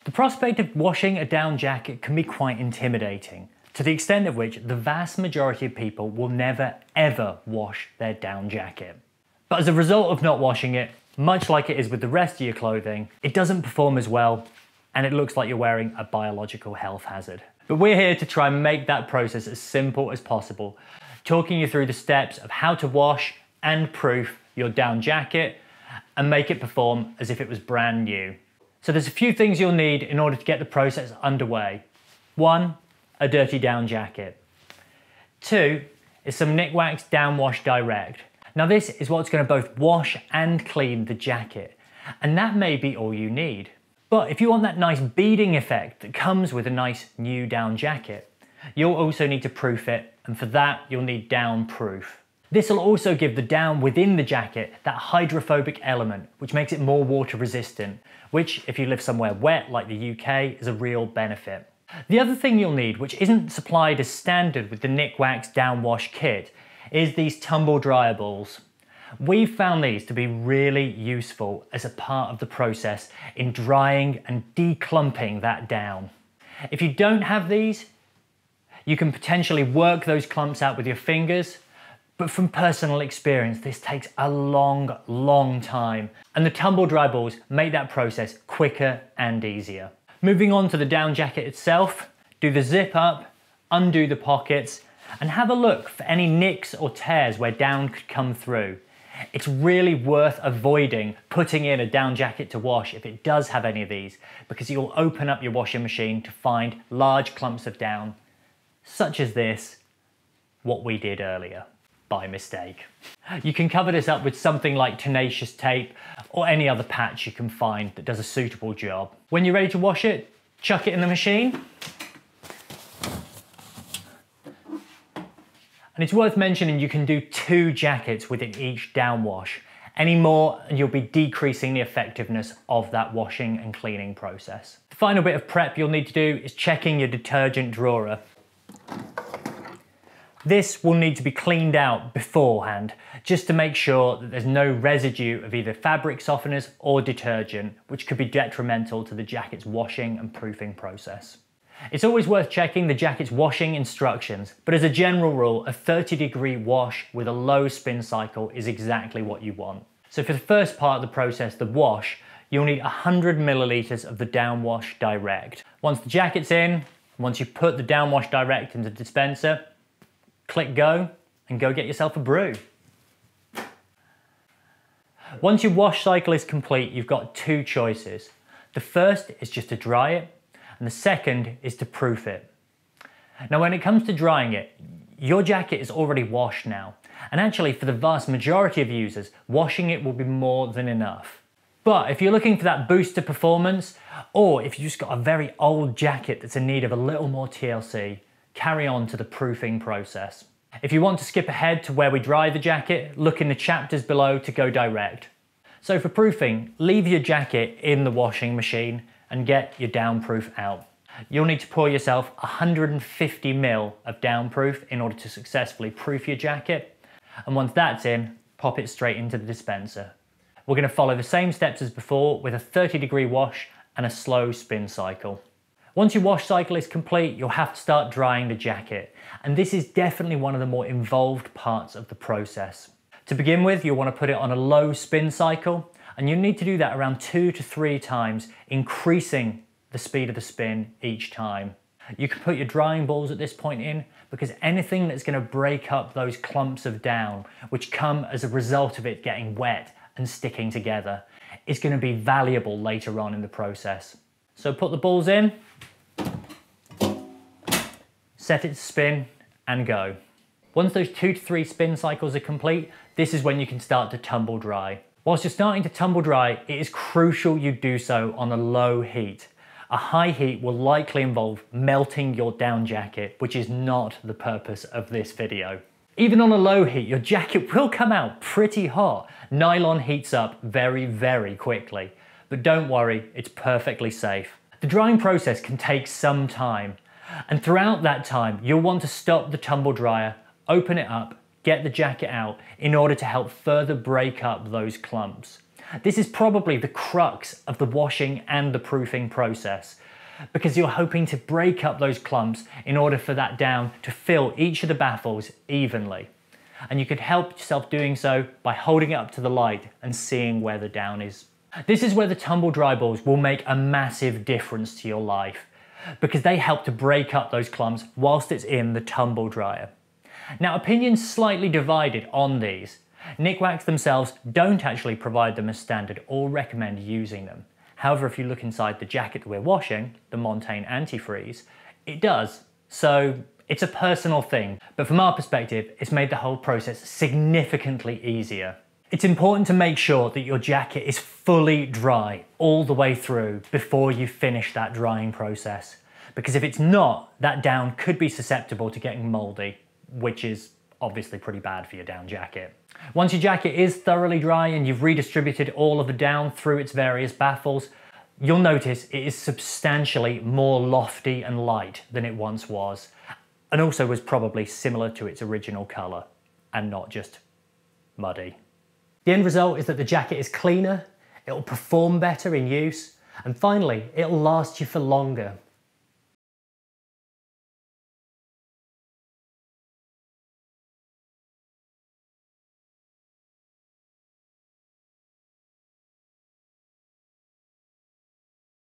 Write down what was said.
The prospect of washing a down jacket can be quite intimidating, to the extent of which the vast majority of people will never ever wash their down jacket. But as a result of not washing it, much like it is with the rest of your clothing, it doesn't perform as well and it looks like you're wearing a biological health hazard. But we're here to try and make that process as simple as possible, talking you through the steps of how to wash and proof your down jacket and make it perform as if it was brand new. So there's a few things you'll need in order to get the process underway. 1, a dirty down jacket. 2 is some Nikwax Down Wash Direct. Now this is what's going to both wash and clean the jacket, and that may be all you need. But if you want that nice beading effect that comes with a nice new down jacket, you'll also need to proof it, and for that you'll need down proof. This will also give the down within the jacket that hydrophobic element, which makes it more water resistant, which if you live somewhere wet like the UK is a real benefit. The other thing you'll need, which isn't supplied as standard with the Nikwax Down Wash kit, is these tumble dryer balls. We've found these to be really useful as a part of the process in drying and declumping that down. If you don't have these, you can potentially work those clumps out with your fingers, but from personal experience, this takes a long time, and the tumble dry balls make that process quicker and easier. Moving on to the down jacket itself, do the zip up, undo the pockets, and have a look for any nicks or tears where down could come through. It's really worth avoiding putting in a down jacket to wash if it does have any of these, because you'll open up your washing machine to find large clumps of down, such as this, what we did earlier, by mistake. You can cover this up with something like tenacious tape or any other patch you can find that does a suitable job. When you're ready to wash it, chuck it in the machine. And it's worth mentioning you can do 2 jackets within each down wash. Any more and you'll be decreasing the effectiveness of that washing and cleaning process. The final bit of prep you'll need to do is checking your detergent drawer. This will need to be cleaned out beforehand, just to make sure that there's no residue of either fabric softeners or detergent, which could be detrimental to the jacket's washing and proofing process. It's always worth checking the jacket's washing instructions, but as a general rule, a 30-degree wash with a low spin cycle is exactly what you want. So for the first part of the process, the wash, you'll need 100 milliliters of the Down Wash Direct. Once the jacket's in, once you put the Down Wash Direct into the dispenser, click go and go get yourself a brew. Once your wash cycle is complete, you've got 2 choices. The first is just to dry it, and the second is to proof it. Now when it comes to drying it, your jacket is already washed now, and actually for the vast majority of users, washing it will be more than enough. But if you're looking for that boost to performance, or if you've just got a very old jacket that's in need of a little more TLC, carry on to the proofing process. If you want to skip ahead to where we dry the jacket, look in the chapters below to go direct. So for proofing, leave your jacket in the washing machine and get your downproof out. You'll need to pour yourself 150 ml of downproof in order to successfully proof your jacket. And once that's in, pop it straight into the dispenser. We're going to follow the same steps as before with a 30-degree wash and a slow spin cycle. Once your wash cycle is complete, you'll have to start drying the jacket. And this is definitely one of the more involved parts of the process. To begin with, you'll want to put it on a low spin cycle, and you'll need to do that around 2 to 3 times, increasing the speed of the spin each time. You can put your drying balls at this point in, because anything that's going to break up those clumps of down, which come as a result of it getting wet and sticking together, is going to be valuable later on in the process. So put the balls in, set it to spin and go. Once those 2 to 3 spin cycles are complete, this is when you can start to tumble dry. Whilst you're starting to tumble dry, it is crucial you do so on a low heat. A high heat will likely involve melting your down jacket, which is not the purpose of this video. Even on a low heat, your jacket will come out pretty hot. Nylon heats up very quickly, but don't worry, it's perfectly safe. The drying process can take some time, and throughout that time, you'll want to stop the tumble dryer, open it up, get the jacket out in order to help further break up those clumps. This is probably the crux of the washing and the proofing process, because you're hoping to break up those clumps in order for that down to fill each of the baffles evenly. And you could help yourself doing so by holding it up to the light and seeing where the down is. This is where the tumble dry balls will make a massive difference to your life, because they help to break up those clumps whilst it's in the tumble dryer. Now, opinions slightly divided on these. Nikwax themselves don't actually provide them as standard or recommend using them. However, if you look inside the jacket that we're washing, the Montane Antifreeze, it does. So it's a personal thing, but from our perspective, it's made the whole process significantly easier. It's important to make sure that your jacket is fully dry all the way through before you finish that drying process, because if it's not, that down could be susceptible to getting moldy, which is obviously pretty bad for your down jacket. Once your jacket is thoroughly dry and you've redistributed all of the down through its various baffles, you'll notice it is substantially more lofty and light than it once was, and also was probably similar to its original colour and not just muddy. The end result is that the jacket is cleaner, it'll perform better in use, and finally, it'll last you for longer.